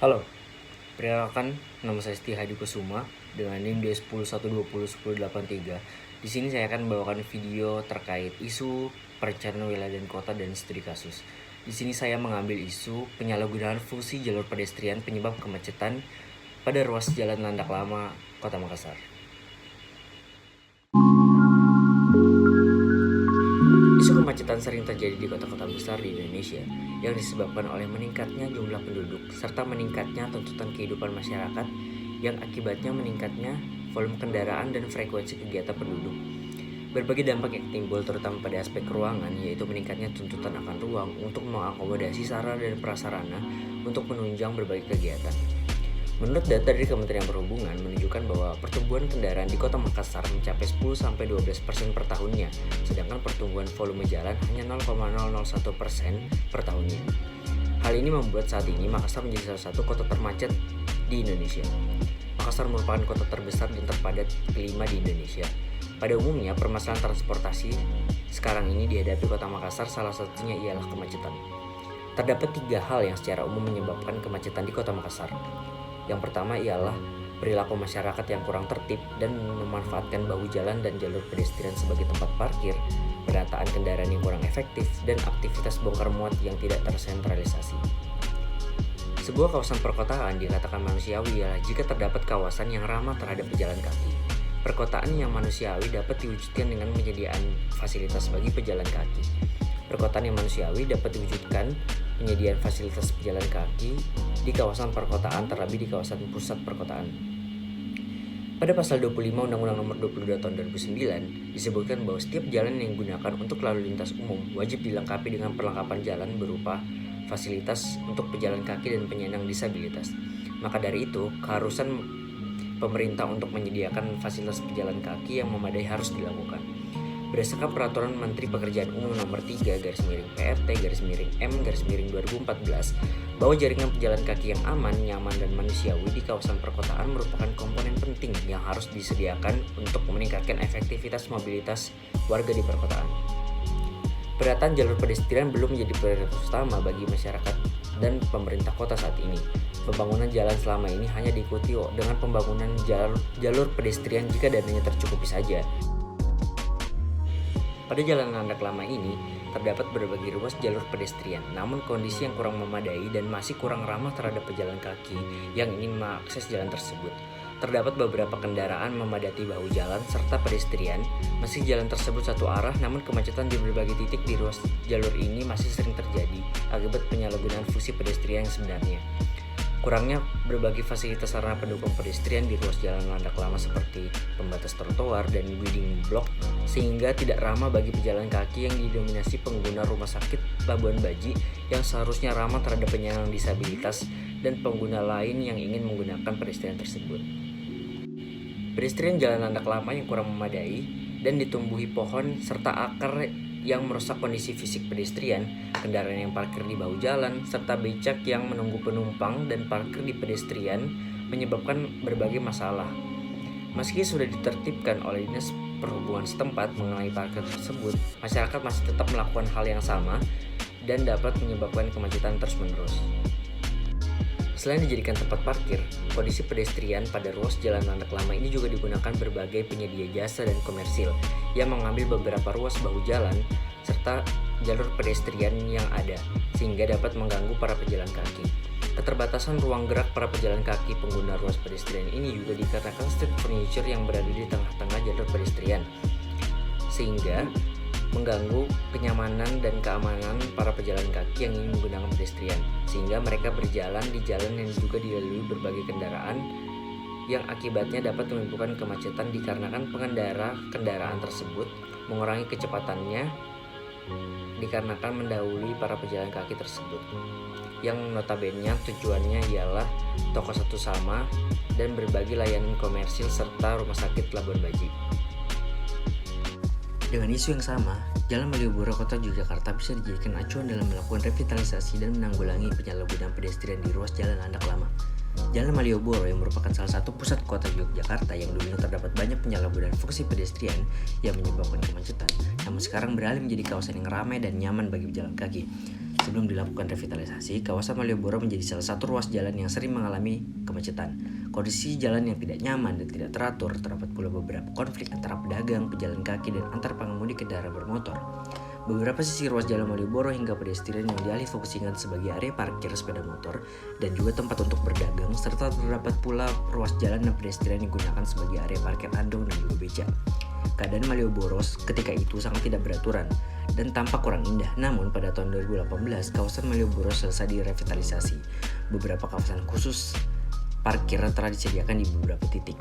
Halo, perkenalkan nama saya Siti Hadi Kusuma dengan NIM D10120183. Di sini saya akan membawakan video terkait isu perencanaan wilayah dan kota dan studi kasus. Di sini saya mengambil isu penyalahgunaan fungsi jalur pedestrian penyebab kemacetan pada ruas Jalan Landak Lama, Kota Makassar. Isu kemacetan sering terjadi di kota-kota besar di Indonesia yang disebabkan oleh meningkatnya jumlah penduduk serta meningkatnya tuntutan kehidupan masyarakat yang akibatnya meningkatnya volume kendaraan dan frekuensi kegiatan penduduk. Berbagai dampak yang timbul terutama pada aspek ruangan, yaitu meningkatnya tuntutan akan ruang untuk mengakomodasi sarana dan prasarana untuk menunjang berbagai kegiatan. Menurut data dari Kementerian Perhubungan menunjukkan bahwa pertumbuhan kendaraan di Kota Makassar mencapai 10-12% per tahunnya, sedangkan pertumbuhan volume jalan hanya 0,001% per tahunnya. Hal ini membuat saat ini Makassar menjadi salah satu kota termacet di Indonesia. Makassar merupakan kota terbesar dan terpadat kelima di Indonesia. Pada umumnya, permasalahan transportasi sekarang ini dihadapi Kota Makassar, salah satunya ialah kemacetan. Terdapat 3 hal yang secara umum menyebabkan kemacetan di Kota Makassar. Yang pertama ialah perilaku masyarakat yang kurang tertib dan memanfaatkan bahu jalan dan jalur pedestrian sebagai tempat parkir, penataan kendaraan yang kurang efektif, dan aktivitas bongkar muat yang tidak tersentralisasi. Sebuah kawasan perkotaan dikatakan manusiawi ialah jika terdapat kawasan yang ramah terhadap pejalan kaki. Perkotaan yang manusiawi dapat diwujudkan dengan penyediaan fasilitas bagi pejalan kaki. Perkotaan yang manusiawi dapat diwujudkan penyediaan fasilitas pejalan kaki di kawasan perkotaan, terlebih di kawasan pusat perkotaan. Pada pasal 25 Undang-Undang Nomor 22 Tahun 2009 disebutkan bahwa setiap jalan yang digunakan untuk lalu lintas umum wajib dilengkapi dengan perlengkapan jalan berupa fasilitas untuk pejalan kaki dan penyandang disabilitas. Maka dari itu, keharusan pemerintah untuk menyediakan fasilitas pejalan kaki yang memadai harus dilakukan. Berdasarkan Peraturan Menteri Pekerjaan Umum Nomor 3/PRT/M/2014 bahwa jaringan pejalan kaki yang aman, nyaman, dan manusiawi di kawasan perkotaan merupakan komponen penting yang harus disediakan untuk meningkatkan efektivitas mobilitas warga di perkotaan. Penataan jalur pedestrian belum menjadi prioritas utama bagi masyarakat dan pemerintah kota saat ini. Pembangunan jalan selama ini hanya diikuti dengan pembangunan jalur pedestrian jika dananya tercukupi saja. Pada Jalan Landak Lama ini, terdapat berbagai ruas jalur pedestrian, namun kondisi yang kurang memadai dan masih kurang ramah terhadap pejalan kaki yang ingin mengakses jalan tersebut. Terdapat beberapa kendaraan memadati bahu jalan serta pedestrian, meski jalan tersebut satu arah, namun kemacetan di berbagai titik di ruas jalur ini masih sering terjadi akibat penyalahgunaan fungsi pedestrian yang sebenarnya. Kurangnya berbagai fasilitas sarana pendukung pedestrian di ruas jalan Landak Lama seperti pembatas trotoar dan building block sehingga tidak ramah bagi pejalan kaki yang didominasi pengguna rumah sakit Labuan Baji yang seharusnya ramah terhadap penyandang disabilitas dan pengguna lain yang ingin menggunakan pedestrian tersebut. Pedestrian jalan Landak Lama yang kurang memadai dan ditumbuhi pohon serta akar yang merusak kondisi fisik pedestrian, kendaraan yang parkir di bahu jalan, serta becak yang menunggu penumpang dan parkir di pedestrian menyebabkan berbagai masalah. Meski sudah ditertibkan oleh Dinas Perhubungan setempat mengenai parkir tersebut, masyarakat masih tetap melakukan hal yang sama dan dapat menyebabkan kemacetan terus-menerus. Selain dijadikan tempat parkir, kondisi pedestrian pada ruas jalan Landak Lama ini juga digunakan berbagai penyedia jasa dan komersil yang mengambil beberapa ruas bahu jalan serta jalur pedestrian yang ada, sehingga dapat mengganggu para pejalan kaki. Keterbatasan ruang gerak para pejalan kaki pengguna ruas pedestrian ini juga dikarenakan street furniture yang berada di tengah-tengah jalur pedestrian, sehingga mengganggu kenyamanan dan keamanan para pejalan kaki yang ingin menggunakan pedestrian, sehingga mereka berjalan di jalan yang juga dilalui berbagai kendaraan yang akibatnya dapat menimbulkan kemacetan dikarenakan pengendara kendaraan tersebut mengurangi kecepatannya dikarenakan mendahului para pejalan kaki tersebut yang notabene tujuannya ialah toko satu sama dan berbagai layanan komersil serta rumah sakit Labuan Baji. Dengan isu yang sama, Jalan Malioboro Kota Yogyakarta bisa dijadikan acuan dalam melakukan revitalisasi dan menanggulangi penyalahgunaan pedestrian di ruas Jalan Landak Lama. Jalan Malioboro yang merupakan salah satu pusat kota Yogyakarta yang dulunya terdapat banyak penyalahgunaan fungsi pedestrian yang menyebabkan kemacetan, namun sekarang beralih menjadi kawasan yang ramai dan nyaman bagi pejalan kaki. Sebelum dilakukan revitalisasi, kawasan Malioboro menjadi salah satu ruas jalan yang sering mengalami kemacetan. Kondisi jalan yang tidak nyaman dan tidak teratur, terdapat pula beberapa konflik antara pedagang, pejalan kaki, dan antar pengemudi kendaraan bermotor. Beberapa sisi ruas jalan Malioboro hingga pedestrian yang dialihfungsikan sebagai area parkir sepeda motor dan juga tempat untuk berdagang, serta terdapat pula ruas jalan dan pedestrian digunakan sebagai area parkir andong dan juga beca. Keadaan Malioboro ketika itu sangat tidak beraturan dan tampak kurang indah. Namun pada tahun 2018, kawasan Malioboro selesai direvitalisasi. Beberapa kawasan khusus parkir telah disediakan di beberapa titik,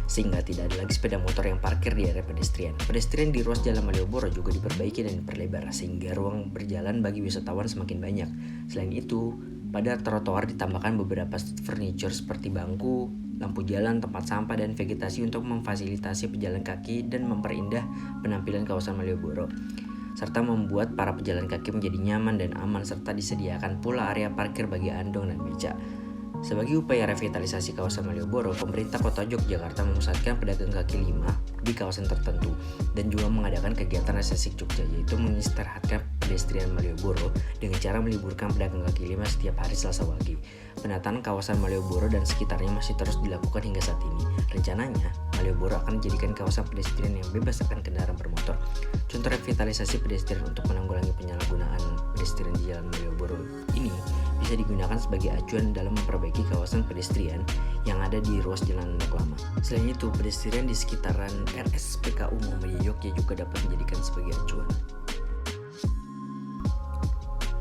sehingga tidak ada lagi sepeda motor yang parkir di area pedestrian. Pedestrian di ruas jalan Malioboro juga diperbaiki dan diperlebar, sehingga ruang berjalan bagi wisatawan semakin banyak. Selain itu, pada trotoar ditambahkan beberapa furniture seperti bangku, lampu jalan, tempat sampah, dan vegetasi untuk memfasilitasi pejalan kaki dan memperindah penampilan kawasan Malioboro, serta membuat para pejalan kaki menjadi nyaman dan aman, serta disediakan pula area parkir bagi andong dan beca. Sebagai upaya revitalisasi kawasan Malioboro, pemerintah Kota Yogyakarta memusatkan pedagang kaki lima di kawasan tertentu dan juga mengadakan kegiatan resesik Jogja, yaitu mengistirahatkan pedestrian Malioboro dengan cara meliburkan pedagang kaki lima setiap hari Selasa pagi. Penataan kawasan Malioboro dan sekitarnya masih terus dilakukan hingga saat ini. Rencananya, Malioboro akan dijadikan kawasan pedestrian yang bebas akan kendaraan bermotor. Contoh revitalisasi pedestrian untuk menanggulangi penyalahgunaan pedestrian di Jalan Malioboro ini bisa digunakan sebagai acuan dalam memperbaiki kawasan pedestrian yang ada di ruas jalan Landak Lama. Selain itu, pedestrian di sekitaran RSPKU Muhammadiyah Yogyakarta juga dapat dijadikan sebagai acuan.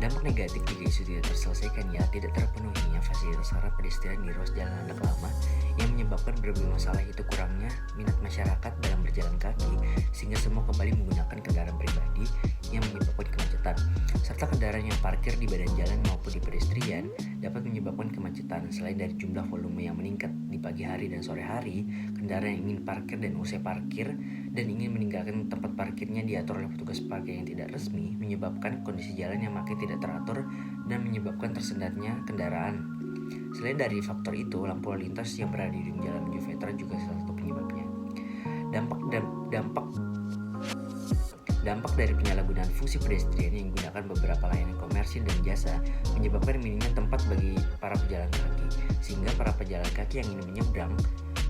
Dampak negatif jika isu tidak terselesaikan ya tidak terpenuhinya fasilitas sarana pedestrian di ruas jalan Landak Lama yang menyebabkan berbagai masalah, itu kurangnya minat masyarakat dalam berjalan kaki sehingga semua kembali menggunakan kendaraan pribadi yang menyebabkan kemacetan, serta kendaraan yang parkir di badan jalan maupun di pedestrian dapat menyebabkan kemacetan. Selain dari jumlah volume yang meningkat di pagi hari dan sore hari, kendaraan yang ingin parkir dan usai parkir dan ingin meninggalkan tempat parkirnya diatur oleh petugas parkir yang tidak resmi, menyebabkan kondisi jalan yang makin tidak teratur dan menyebabkan tersendatnya kendaraan. Selain dari faktor itu, lampu lalu lintas yang berada di ujung jalan menuju veteran juga salah satu penyebabnya. Dampak dari penyalahgunaan fungsi pedestrian yang menggunakan beberapa layanan komersil dan jasa menyebabkan minimnya tempat bagi para pejalan kaki, sehingga para pejalan kaki yang ingin menyeberang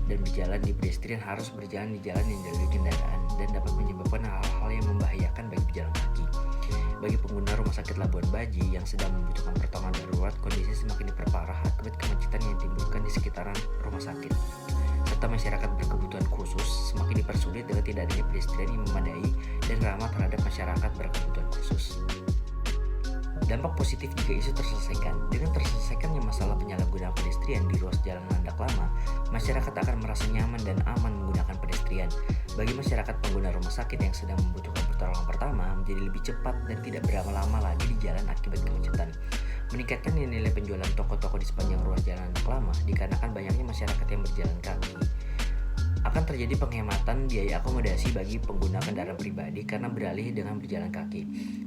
dan berjalan di pedestrian harus berjalan di jalan yang dilalui kendaraan dan dapat menyebabkan hal-hal yang membahayakan bagi pejalan kaki. Bagi pengguna Rumah Sakit Labuan Baji yang sedang membutuhkan pertolongan darurat, kondisi semakin diperparah akibat kemacetan yang ditimbulkan di sekitaran rumah sakit. Serta masyarakat berkebutuhan khusus semakin dipersulit dengan tidak adanya pedestrian yang memadai dan ramah terhadap masyarakat berkebutuhan khusus. Dampak positif jika isu terselesaikan. Dengan terselesaikannya masalah penyalahgunaan pedestrian di ruas jalan Landak Lama, masyarakat akan merasa nyaman dan aman menggunakan pedestrian. Bagi masyarakat pengguna rumah sakit yang sedang membutuhkan pertolongan pertama, menjadi lebih cepat dan tidak berlama-lama lagi di jalan akibat kemacetan. Meningkatkan nilai penjualan toko-toko di sepanjang ruas jalan Landak Lama dikarenakan banyaknya masyarakat yang berjalan kaki. Akan terjadi penghematan biaya akomodasi bagi pengguna kendaraan pribadi karena beralih dengan berjalan kaki.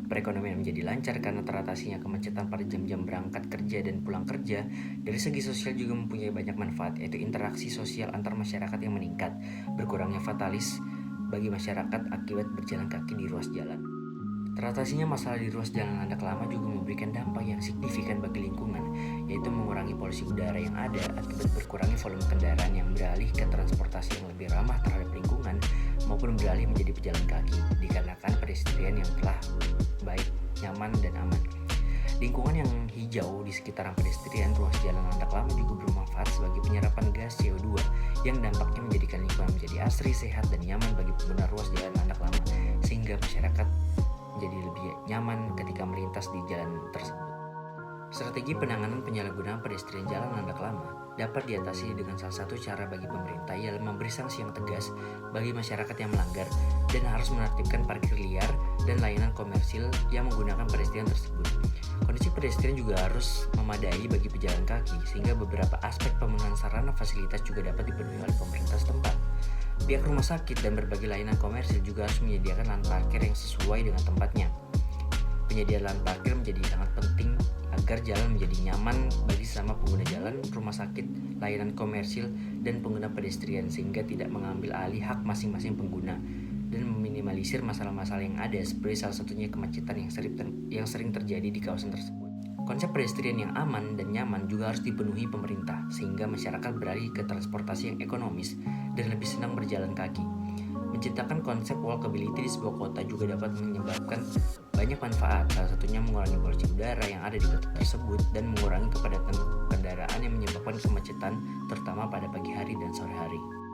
Perekonomian menjadi lancar karena teratasinya kemacetan pada jam-jam berangkat kerja dan pulang kerja. Dari segi sosial juga mempunyai banyak manfaat, yaitu interaksi sosial antar masyarakat yang meningkat, berkurangnya fatalis bagi masyarakat akibat berjalan kaki di ruas jalan. Teratasinya masalah di ruas jalan Landak Lama juga memberikan dampak yang signifikan bagi lingkungan, yaitu mengurangi polusi udara yang ada akibat berkurangnya volume kendaraan yang beralih ke transportasi yang lebih ramah terhadap lingkungan maupun beralih menjadi pejalan kaki dikarenakan pedestrian yang telah baik, nyaman, dan aman. Lingkungan yang hijau di sekitaran pedestrian ruas jalan Landak Lama juga bermanfaat sebagai penyerapan gas CO2 yang dampaknya menjadikan lingkungan menjadi asri, sehat, dan nyaman bagi pengguna ruas jalan Landak Lama, sehingga masyarakat menjadi lebih nyaman ketika melintas di jalan tersebut. Strategi penanganan penyalahgunaan pedestrian jalan Landak Lama dapat diatasi dengan salah satu cara bagi pemerintah ialah memberi sanksi yang tegas bagi masyarakat yang melanggar dan harus menertibkan parkir liar dan layanan komersil yang menggunakan pedestrian tersebut. Kondisi pedestrian juga harus memadai bagi pejalan kaki sehingga beberapa aspek pemenuhan sarana fasilitas juga dapat dipenuhi oleh pemerintah setempat. Pihak rumah sakit dan berbagai layanan komersil juga harus menyediakan lahan parkir yang sesuai dengan tempatnya. Penyediaan lahan parkir menjadi sangat penting agar jalan menjadi nyaman bagi sesama pengguna jalan, rumah sakit, layanan komersil, dan pengguna pedestrian sehingga tidak mengambil alih hak masing-masing pengguna. dan meminimalisir masalah-masalah yang ada, seperti salah satunya kemacetan yang sering terjadi di kawasan tersebut. Konsep pedestrian yang aman dan nyaman juga harus dipenuhi pemerintah, sehingga masyarakat beralih ke transportasi yang ekonomis dan lebih senang berjalan kaki. Menciptakan konsep walkability di sebuah kota juga dapat menyebabkan banyak manfaat, salah satunya mengurangi polusi udara yang ada di kota tersebut dan mengurangi kepadatan kendaraan yang menyebabkan kemacetan, terutama pada pagi hari dan sore hari.